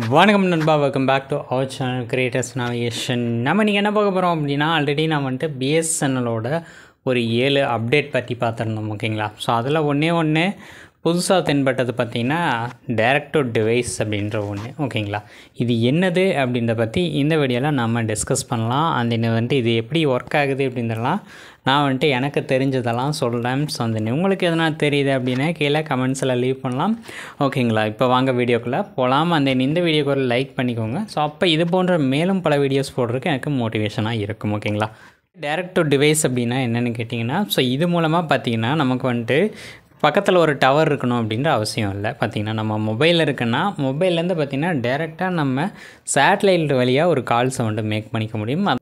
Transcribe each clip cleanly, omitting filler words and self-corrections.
வணக்கம் நண்பா, welcome back to our channel Creators Navigation. நம்ம இன்றைக்கி என்ன பார்க்க போகிறோம் அப்படின்னா, ஆல்ரெடி நான் வந்துட்டு பிஎஸ்என்எலோட ஒரு 7 அப்டேட் பற்றி பார்த்துருந்தோம். ஓகேங்களா? ஸோ அதில் ஒன்று புதுசாக தென்பட்டது பார்த்திங்கன்னா டைரக்ட் டு டிவைஸ் அப்படின்ற ஒன்று. ஓகேங்களா? இது என்னது அப்படின்றத பற்றி இந்த வீடியோவில் நம்ம டிஸ்கஸ் பண்ணலாம். அந்த வந்துட்டு இது எப்படி ஒர்க் ஆகுது அப்படின்றலாம் நான் வந்துட்டு எனக்கு தெரிஞ்சதெல்லாம் சொல்கிறேன். ஸோ அந்த உங்களுக்கு எதனா தெரியுது அப்படின்னா கீழே கமெண்ட்ஸில் லீவ் பண்ணலாம். ஓகேங்களா? இப்போ வாங்க வீடியோக்குள்ளே போகலாம். இந்த வீடியோக்கு ஒரு லைக் பண்ணிக்கோங்க. ஸோ அப்போ இது போன்ற மேலும் பல வீடியோஸ் போடுறதுக்கு எனக்கு மோட்டிவேஷனாக இருக்கும். ஓகேங்களா? டைரக்ட் டு டிவைஸ் அப்படின்னா என்னென்னு கேட்டிங்கன்னா, ஸோ இது மூலமாக பார்த்திங்கன்னா நமக்கு வந்துட்டு பக்கத்தில் ஒரு டவர் இருக்கணும் அப்படின்ற அவசியம் இல்லை. பார்த்திங்கன்னா நம்ம மொபைலில் இருக்குன்னா மொபைல்லேருந்து பார்த்திங்கன்னா டேரெக்டாக நம்ம சேட்டலைட் வழியாக ஒரு கால்ஸை வந்துட்டு மேக் பண்ணிக்க முடியும்.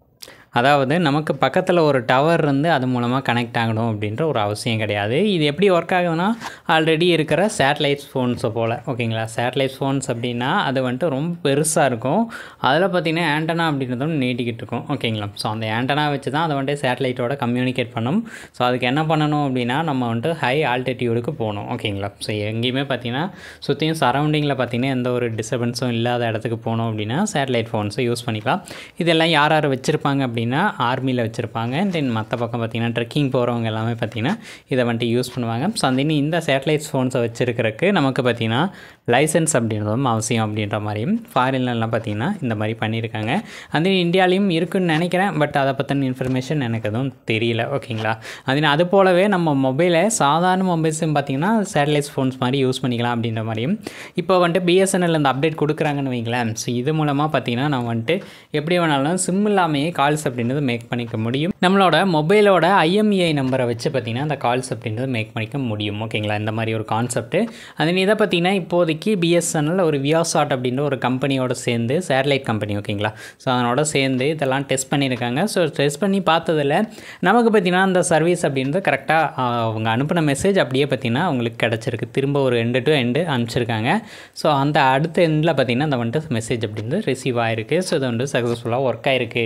அதாவது நமக்கு பக்கத்தில் ஒரு டவர் இருந்து அது மூலமாக கனெக்ட் ஆகணும் அப்படின்ற ஒரு அவசியம் கிடையாது. இது எப்படி ஒர்க் ஆகுதுன்னா, ஆல்ரெடி இருக்கிற சேட்டலைட்ஸ் ஃபோன்ஸை போல். ஓகேங்களா? சேட்டலைட்ஸ் ஃபோன்ஸ் அப்படின்னா அது வந்துட்டு ரொம்ப பெருசாக இருக்கும். அதில் பார்த்திங்கன்னா ஆண்டனா அப்படின்றதும் நீட்டிக்கிட்டு இருக்கும். ஓகேங்களா? ஸோ அந்த ஆண்டனா வச்சு தான் அதை வந்துட்டு சேட்டலைட்டோட கம்யூனிகேட் பண்ணும். ஸோ அதுக்கு என்ன பண்ணணும் அப்படின்னா, நம்ம வந்துட்டு ஹை ஆல்டிடியூடுக்கு போகணும். ஓகேங்களா? ஸோ எங்கேயுமே பார்த்திங்கன்னா சுற்றியும் சரௌண்டிங்கில் பார்த்திங்கன்னா எந்த ஒரு டிஸ்டர்பன்ஸும் இல்லாத இடத்துக்கு போகணும் அப்படின்னா சேட்டலைட் ஃபோன்ஸை யூஸ் பண்ணிக்கலாம். இதெல்லாம் யார் யார் வச்சுருப்பாங்க அப்படின்னா, ஆர்மியில் வச்சுருப்பாங்க. தென் மற்ற பக்கம் பார்த்திங்கன்னா ட்ரெக்கிங் போகிறவங்க எல்லாமே பார்த்திங்கன்னா இதை வந்துட்டு யூஸ் பண்ணுவாங்க. ஸோ இந்த சேட்டலைட் ஃபோன்ஸை வச்சுருக்கிறதுக்கு நமக்கு பார்த்திங்கன்னா லைசன்ஸ் அப்படின்றதும் அவசியம் அப்படின்ற மாதிரியும் ஃபாரின்லாம் பார்த்திங்கன்னா இந்த மாதிரி பண்ணியிருக்காங்க. இந்தியாவிலையும் இருக்குதுன்னு நினைக்கிறேன். பட் அதை பற்றின இன்ஃபர்மேஷன் எனக்கு எதுவும் தெரியல. ஓகேங்களா? அது போலவே நம்ம மொபைலை சாதாரண மொபைல்ஸும் பார்த்திங்கன்னா சேட்டலைட் ஃபோன்ஸ் மாதிரி யூஸ் பண்ணிக்கலாம் அப்படின்ற மாதிரியும் இப்போ வந்துட்டு பிஎஸ்என்எல் அந்த அப்டேட் கொடுக்குறாங்கன்னு வைங்களேன். ஸோ இது மூலமாக பார்த்திங்கன்னா நம்ம வந்துட்டு எப்படி வேணாலும் சிம் இல்லாமையே கால்ஸ் அப்படின்றது மேக் பண்ணிக்க முடியும். நம்மளோட மொபைலோட IMEI நம்பரை வச்சு பார்த்திங்கன்னா அந்த கால்ஸ் அப்படின்றது மேக் பண்ணிக்க முடியும். ஓகேங்களா? இந்த மாதிரி ஒரு கான்செப்ட்டு. இதை பார்த்திங்கன்னா இப்போதைக்கு பிஎஸ்என்எல் ஒரு வியாசாட் அப்படின்ற ஒரு கம்பெனியோட சேர்ந்து, சேட்டலைட் கம்பெனி. ஓகேங்களா? ஸோ அதனோட சேர்ந்து இதெல்லாம் டெஸ்ட் பண்ணியிருக்காங்க. ஸோ டெஸ்ட் பண்ணி பார்த்ததில் நமக்கு பார்த்திங்கன்னா அந்த சர்வீஸ் அப்படின்றது கரெக்டாக அவங்க அனுப்பின மெசேஜ் அப்படியே பார்த்திங்கன்னா அவங்களுக்கு கிடச்சிருக்கு. திரும்ப ஒரு எண்டு டு எண்டு அனுப்பிச்சிருக்காங்க. ஸோ அந்த அடுத்த எண்டில் பார்த்திங்கன்னா அந்த வந்துட்டு மெசேஜ் அப்படின்றது ரிசீவ் ஆகிருக்கு. ஸோ இது வந்து சக்ஸஸ்ஃபுல்லாக ஒர்க் ஆகிருக்கு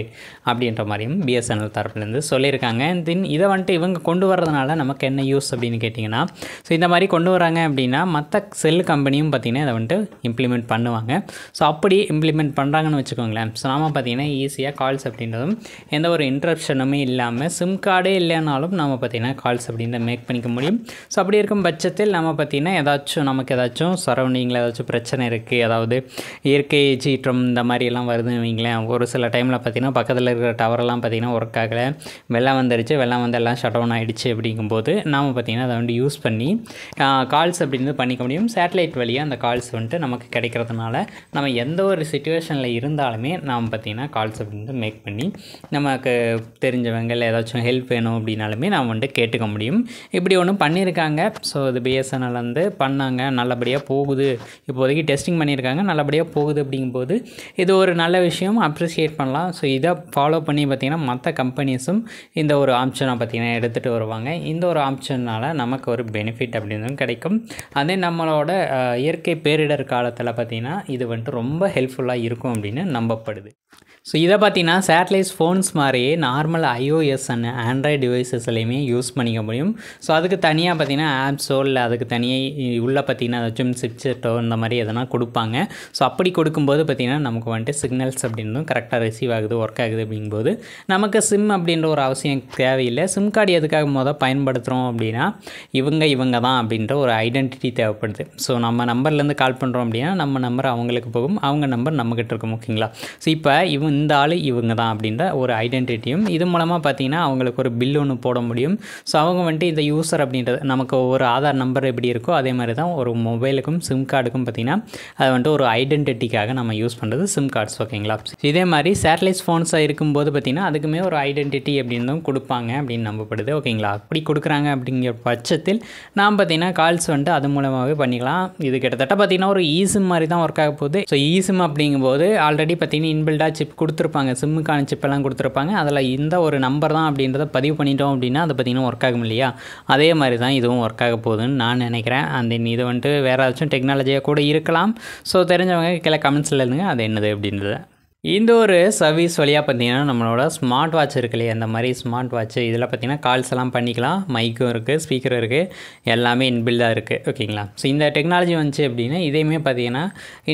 அப்படின்ற மாதிரியும் பிஎஸ்என்எல் தரப்புலேருந்து சொல்லியிருக்காங்க. தென் இதை வந்துட்டு இவங்க கொண்டு வரதுனால நமக்கு என்ன யூஸ் அப்படின்னு கேட்டிங்கன்னா, ஸோ இந்த மாதிரி கொண்டு வராங்க அப்படின்னா மற்ற செல் கம்பெனியும் பார்த்திங்கன்னா இதை வந்துட்டு இம்ப்ளிமெண்ட் பண்ணுவாங்க. ஸோ அப்படி இம்ப்ளிமெண்ட் பண்ணுறாங்கன்னு வச்சுக்கோங்களேன். ஸோ நாம் பார்த்திங்கன்னா ஈஸியாக கால்ஸ் அப்படின்றதும் எந்த ஒரு இன்டரப்ஷனுமே இல்லாமல், சிம் கார்டே இல்லைனாலும் நம்ம பார்த்திங்கன்னா கால்ஸ் அப்படின்றத மேக் பண்ணிக்க முடியும். ஸோ அப்படி இருக்கும் பட்சத்தில் நம்ம பார்த்திங்கன்னா நமக்கு ஏதாச்சும் சரௌண்டிங்கில் ஏதாச்சும் பிரச்சனை இருக்குது, அதாவது இயற்கை சீற்றம் இந்த மாதிரிலாம் வருதுன்னு வைங்களேன். ஒரு சில டைமில் பார்த்திங்கன்னா பக்கத்தில் இருக்கிற டவரெல்லாம் பார்த்திங்கன்னா ஒர்க் ஆகலை, வெள்ளம் வந்துருச்சு, வெள்ளம் வந்து எல்லாம் ஷட் டவுன் ஆகிடுச்சு. அப்படிங்கும்போது நாம் பார்த்திங்கன்னா அதை வந்து யூஸ் பண்ணி கால்ஸ் அப்படின்றது பண்ணிக்க முடியும். சேட்டலைட் வழியாக அந்த கால்ஸ் வந்துட்டு நமக்கு கிடைக்கிறதுனால நம்ம எந்த ஒரு சிச்சுவேஷனில் இருந்தாலுமே நாம் பார்த்திங்கன்னா கால்ஸ் அப்படின்றது மேக் பண்ணி நமக்கு தெரிஞ்சவங்க இல்லை ஏதாச்சும் ஹெல்ப் வேணும் அப்படின்னாலுமே நாம் வந்துட்டு கேட்டுக்க முடியும். இப்படி ஒன்று பண்ணியிருக்காங்க. ஸோ இது பிஎஸ்என்எல் வந்து பண்ணாங்க, நல்லபடியாக போகுது. இப்போதைக்கு டெஸ்டிங் பண்ணியிருக்காங்க, நல்லபடியாக போகுது. அப்படிங்கும்போது இது ஒரு நல்ல விஷயம், அப்ரிஷியேட் பண்ணலாம். ஸோ இதை ஃபாலோ பண்ணி பார்த்திங்கன்னா மற்ற கம்பெனிஸும் இந்த ஒரு ஆப்ஷனை பார்த்திங்கன்னா எடுத்துகிட்டு வருவாங்க. இந்த ஒரு ஆப்ஷனால் நமக்கு ஒரு பெனிஃபிட் அப்படின்றதும் கிடைக்கும். அதே நம்மளோட இயற்கை பேரிடர் காலத்தில் பார்த்திங்கன்னா இது வந்துட்டு ரொம்ப ஹெல்ப்ஃபுல்லாக இருக்கும் அப்படின்னு நம்பப்படுது. ஸோ இதை பார்த்திங்கன்னா சேட்டலைட் ஃபோன்ஸ் மாதிரியே நார்மல் iOS அண்ட் ஆண்ட்ராய்டு டிவைசஸ்லையுமே யூஸ் பண்ணிக்க முடியும். ஸோ அதுக்கு தனியாக பார்த்திங்கன்னா ஆப்ஸோ இல்லை அதுக்கு தனியாக உள்ளே பார்த்திங்கன்னா ஏதாச்சும் சிப்செட்டோ இந்த மாதிரி எதனா கொடுப்பாங்க. ஸோ அப்படி கொடுக்கும்போது பார்த்திங்கன்னா நமக்கு வந்துட்டு சிக்னல்ஸ் அப்படின்றதும் கரெக்டாக ரிசீவ் ஆகுது, ஒர்க் ஆகுது. அப்படிங்கும்போது நமக்கு சிம் அப்படின்ற ஒரு அவசியம் தேவையில்லை. சிம் கார்டு எதுக்காக பயன்படுத்துகிறோம் அப்படின்னா இவங்க தான் அப்படின்ற ஒரு ஐடென்டிட்டி தேவைப்படுது. ஸோ நம்ம நம்பர்லேருந்து கால் பண்ணுறோம் அப்படின்னா நம்ம நம்பர் அவங்களுக்கு போகும், அவங்க நம்பர் நம்மக்கிட்ட இருக்கும். ஓகேங்களா? ஸோ இப்போ இந்த ஆள் இவங்க தான் அப்படின்ற ஒரு ஐடென்டிட்டியும் இது மூலமாக பார்த்திங்கன்னா அவங்களுக்கு ஒரு பில் ஒன்று போட முடியும். ஸோ அவங்க வந்துட்டு இந்த யூசர் அப்படின்றது நமக்கு ஒரு ஆதார் நம்பர் எப்படி இருக்கோ அதே மாதிரி தான் ஒரு மொபைலுக்கும் சிம் கார்டுக்கும் பார்த்திங்கன்னா அதை வந்துட்டு ஒரு ஐடென்டிட்டிக்காக நம்ம யூஸ் பண்ணுறது சிம் கார்ட்ஸ். ஓகேங்களா? இதே மாதிரி சேட்டலைட் ஃபோன்ஸாக இருக்கும்போது பார்த்திங்கன்னா அதுக்குமே ஒரு ஐடென்டிட்டி அப்படின்றதும் கொடுப்பாங்க அப்படின்னு நம்பப்படுது. ஓகேங்களா? அப்படி கொடுக்குறாங்க அப்படிங்கிற பட்சத்தில் நாம் பார்த்திங்கன்னா கால்ஸ் வந்துட்டு அது மூலமாகவே பண்ணிக்கலாம். இது கிட்டத்தட்ட பார்த்திங்கன்னா ஒரு ஈசிம் மாதிரி தான் ஒர்க் ஆக போகுது. ஸோ ஈசிம் அப்படிங்கும்போது ஆல்ரெடி பார்த்திங்கன்னா இன்பில்டாக சிப் கொடுத்துருப்பாங்க, சிம்முக்கான சிப்பெல்லாம் கொடுத்துருப்பாங்க. அதில் இந்த ஒரு நம்பர் தான் அப்படின்றத பதிவு பண்ணிட்டோம் அப்படின்னா அது பார்த்திங்கன்னா ஒர்க் ஆகும் இல்லையா? அதே மாதிரி தான் இதுவும் ஒர்க் ஆக போகுதுன்னு நான் நினைக்கிறேன். இது வந்துட்டு வேறு ஏதாச்சும் டெக்னாலஜியாக கூட இருக்கலாம். ஸோ தெரிஞ்சவங்க கீழே கமெண்ட்ஸில் இருந்துங்க அது என்னது அப்படின்றத. இந்த ஒரு சர்வீஸ் வழியாக பார்த்தீங்கன்னா நம்மளோட ஸ்மார்ட் வாட்ச் இருக்கு இல்லையா, அந்த மாதிரி ஸ்மார்ட் வாட்ச்சு இதில் பார்த்தீங்கன்னா கால்ஸ் எல்லாம் பண்ணிக்கலாம். மைக்கும் இருக்குது, ஸ்பீக்கரும் இருக்குது, எல்லாமே இன்பில்டாக இருக்குது. ஓகேங்களா. ஸோ இந்த டெக்னாலஜி வந்துச்சு அப்படின்னா இதையுமே பார்த்தீங்கன்னா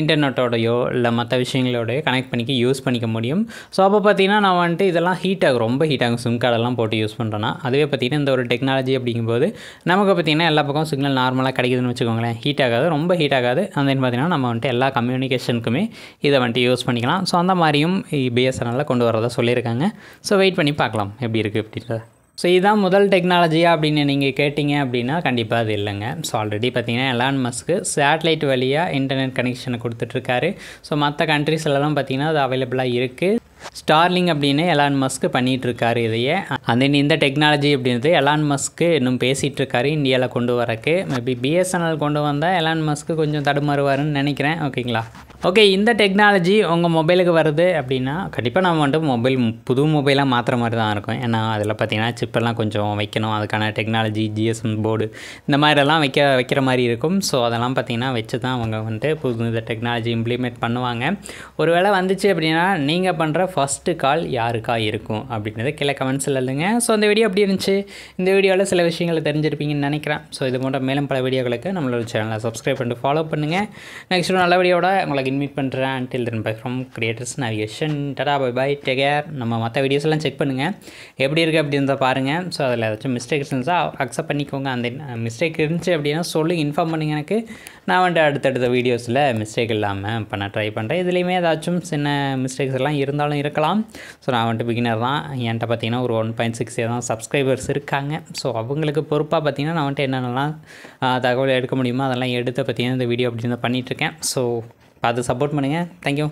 இன்டர்நெட்டோடையோ இல்லை மற்ற விஷயங்களோடய கனெக்ட் பண்ணிக்க யூஸ் பண்ணிக்க முடியும். ஸோ அப்போ பார்த்தீங்கன்னா நான் வந்துட்டு இதெல்லாம் ஹீட் ஆகும், ரொம்ப ஹீட் ஆகும் சிம் கார்டெல்லாம் போட்டு யூஸ் பண்ணுறேன்னா. அதுவே பார்த்தீங்கன்னா இந்த ஒரு டெக்னாலஜி அப்படிங்கும்போது நமக்கு பார்த்தீங்கன்னா எல்லா பக்கம் சிக்னல் நார்மலாக கிடைக்குதுன்னு வச்சுக்கோங்களேன். ஹீட் ஆகாது, ரொம்ப ஹீட் ஆகாது. அந்த பார்த்தீங்கன்னா நம்ம வந்துட்டு எல்லா கம்யூனிகேஷனுக்குமே இதை வந்துட்டு யூஸ் பண்ணிக்கலாம். ஸோ அந்த மாதிரியும் பிஎஸ்என்எல்லில் கொண்டு வரதா சொல்லியிருக்காங்க. ஸோ வெயிட் பண்ணி பார்க்கலாம் எப்படி இருக்குது அப்படின்றத. ஸோ இதுதான் முதல் டெக்னாலஜியா அப்படின்னு நீங்கள் கேட்டிங்க அப்படின்னா கண்டிப்பாக அது இல்லைங்க. ஸோ ஆல்ரெடி பார்த்தீங்கன்னா எலான் மஸ்க்கு சேட்டலைட் வழியாக இன்டர்நெட் கனெக்ஷனை கொடுத்துட்ருக்காரு. ஸோ மற்ற கண்ட்ரீஸ்லலாம் பார்த்தீங்கன்னா அது அவைலபிளாக இருக்குது. ஸ்டார்லிங் அப்படின்னு எலான் மஸ்க்கு பண்ணிகிட்ருக்காரு இதையே. இந்த டெக்னாலஜி அப்படின்றது எலான் மஸ்க்கு இன்னும் பேசிகிட்ருக்காரு இந்தியாவில் கொண்டு வரக்கு. மேபி பிஎஸ்என்எல் கொண்டு வந்தால் எலான் மஸ்க்கு கொஞ்சம் தடுமாறுவாருன்னு நினைக்கிறேன். ஓகேங்களா. ஓகே, இந்த டெக்னாலஜி உங்கள் மொபைலுக்கு வருது அப்படின்னா கண்டிப்பாக நம்ம வந்துட்டு புது மொபைலாக மாற்றுற மாதிரி தான் இருக்கும். ஏன்னா அதில் பார்த்தீங்கன்னா சிப்பெல்லாம் கொஞ்சம் வைக்கணும், அதுக்கான டெக்னாலஜி ஜிஎஸ்எம் போர்டு இந்த மாதிரிலாம் வைக்கிற மாதிரி இருக்கும். ஸோ அதெல்லாம் பார்த்தீங்கன்னா வச்சு தான் அவங்க வந்துட்டு புது டெக்னாலஜி இம்ப்ளிமெண்ட் பண்ணுவாங்க. ஒரு வேளை வந்துச்சு அப்படின்னா நீங்கள் பண்ணுற ஃபஸ்ட்டு கால் யாருக்கா இருக்கும் அப்படின்றத கீழே கமெண்ட்ஸில் இல்லைங்க. ஸோ இந்த வீடியோ எப்படி இருந்துச்சு? இந்த வீடியோவில் சில விஷயங்களை தெரிஞ்சிருப்பீங்கன்னு நினைக்கிறேன். ஸோ இது போன்ற மேலும் பல வீடியோக்களுக்கு நம்மளோட சேனலை சப்ஸ்கிரைப் பண்ணிட்டு ஃபாலோ பண்ணுங்கள். நெக்ஸ்ட் நல்ல வீடியோட உங்களுக்கு இன்வைட் பண்ணுறேன். until then bye from Creators Navigation. டாடா, பை பை, டேக் கேர். நம்ம மற்ற வீடியோஸ் எல்லாம் செக் பண்ணுங்கள் எப்படி இருக்குது அப்படின்றத பாருங்கள். ஸோ அதில் ஏதாச்சும் மிஸ்டேக்ஸ் இருந்தால் அக்செப்ட் பண்ணிக்கோங்க. அந்த மிஸ்டேக் இருந்துச்சு அப்படின்னா சொல்லி இன்ஃபார்ம் பண்ணுங்க எனக்கு. நான் வந்துட்டு அடுத்தடுத்த வீடியோஸில் மிஸ்டேக் இல்லாமல் பண்ண ட்ரை பண்ணுறேன். இதுலேயுமே ஏதாச்சும் சின்ன மிஸ்டேக்ஸ் எல்லாம் இருந்தாலும் இருக்கலாம். ஸோ நான் வந்துட்டு பிகினர் தான். என்கிட்ட பார்த்தீங்கன்னா ஒரு 1.6 தான் சப்ஸ்கிரைபர்ஸ் இருக்காங்க. ஸோ அவங்களுக்கு பொறுப்பாக பார்த்தீங்கன்னா நான் வந்துட்டு என்னென்னலாம் தகவல் எடுக்க முடியுமோ அதெல்லாம் எடுத்து பார்த்தீங்கன்னா இந்த வீடியோ அப்படி தான் பண்ணிகிட்ருக்கேன். ஸோ பார்த்து சப்போர்ட் பண்ணுங்கள். தேங்க்யூ.